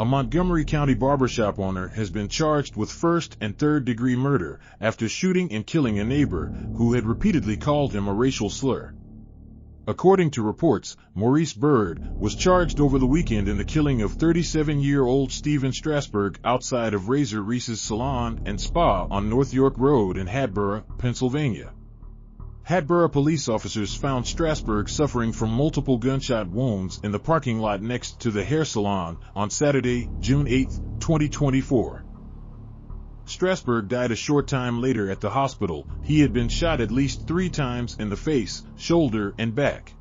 A Montgomery County barbershop owner has been charged with first- and third-degree murder after shooting and killing a neighbor who had repeatedly called him a racial slur. According to reports, Maurice Byrd was charged over the weekend in the killing of 37-year-old Stephen Strasburg outside of Razor Reese's Salon and Spa on North York Road in Hatboro, Pennsylvania. Hatboro police officers found Strasburg suffering from multiple gunshot wounds in the parking lot next to the hair salon on Saturday, June 8, 2024. Strasburg died a short time later at the hospital. He had been shot at least 3 times in the face, shoulder, and back.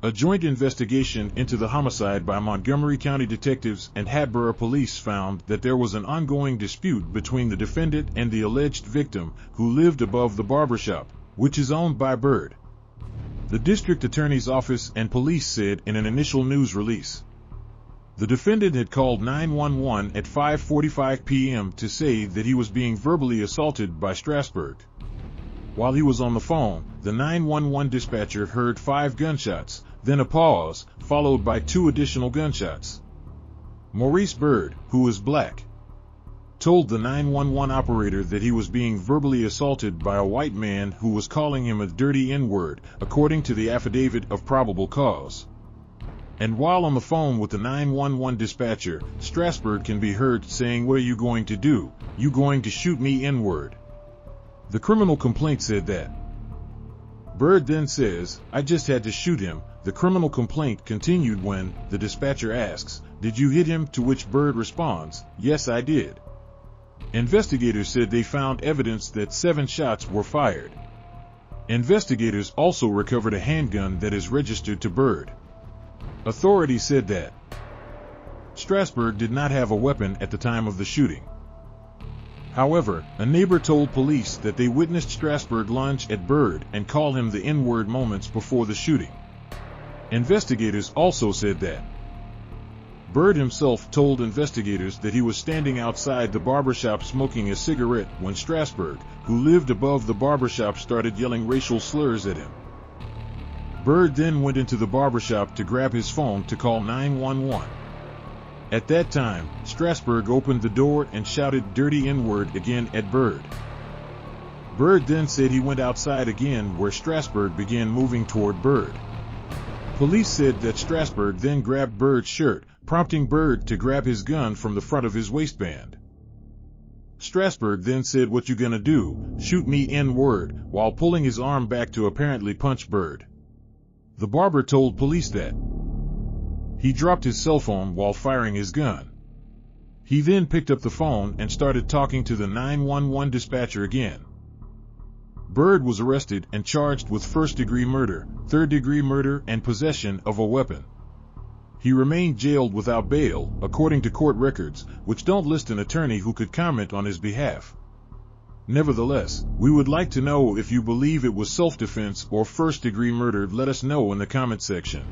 A joint investigation into the homicide by Montgomery County detectives and Hatboro police found that there was an ongoing dispute between the defendant and the alleged victim, who lived above the barbershop, which is owned by Byrd. The district attorney's office and police said in an initial news release. The defendant had called 911 at 5:45 p.m. to say that he was being verbally assaulted by Strasburg. While he was on the phone, the 911 dispatcher heard 5 gunshots, then a pause, followed by 2 additional gunshots. Maurice Byrd, who is black, told the 911 operator that he was being verbally assaulted by a white man who was calling him a dirty N-word, according to the affidavit of probable cause. And while on the phone with the 911 dispatcher, Strasburg can be heard saying, "What are you going to do? You going to shoot me, N-word?" The criminal complaint said that. Byrd then says, "I just had to shoot him." The criminal complaint continued when the dispatcher asks, "Did you hit him?" To which Byrd responds, "Yes, I did." Investigators said they found evidence that 7 shots were fired. Investigators also recovered a handgun that is registered to Byrd. Authorities said that Strasburg did not have a weapon at the time of the shooting. However, a neighbor told police that they witnessed Strasburg lunge at Byrd and call him the N-word moments before the shooting. Investigators also said that Byrd himself told investigators that he was standing outside the barbershop smoking a cigarette when Strasburg, who lived above the barbershop, started yelling racial slurs at him. Byrd then went into the barbershop to grab his phone to call 911. At that time, Strasburg opened the door and shouted "dirty N-word" again at Byrd. Byrd then said he went outside again, where Strasburg began moving toward Byrd. Police said that Strasburg then grabbed Byrd's shirt, prompting Byrd to grab his gun from the front of his waistband. Strasburg then said, "What you gonna do? Shoot me, N-word," while pulling his arm back to apparently punch Byrd. The barber told police that he dropped his cell phone while firing his gun. He then picked up the phone and started talking to the 911 dispatcher again. Byrd was arrested and charged with first-degree murder, third-degree murder, and possession of a weapon. He remained jailed without bail, according to court records, which don't list an attorney who could comment on his behalf. Nevertheless, we would like to know if you believe it was self-defense or first-degree murder. Let us know in the comment section.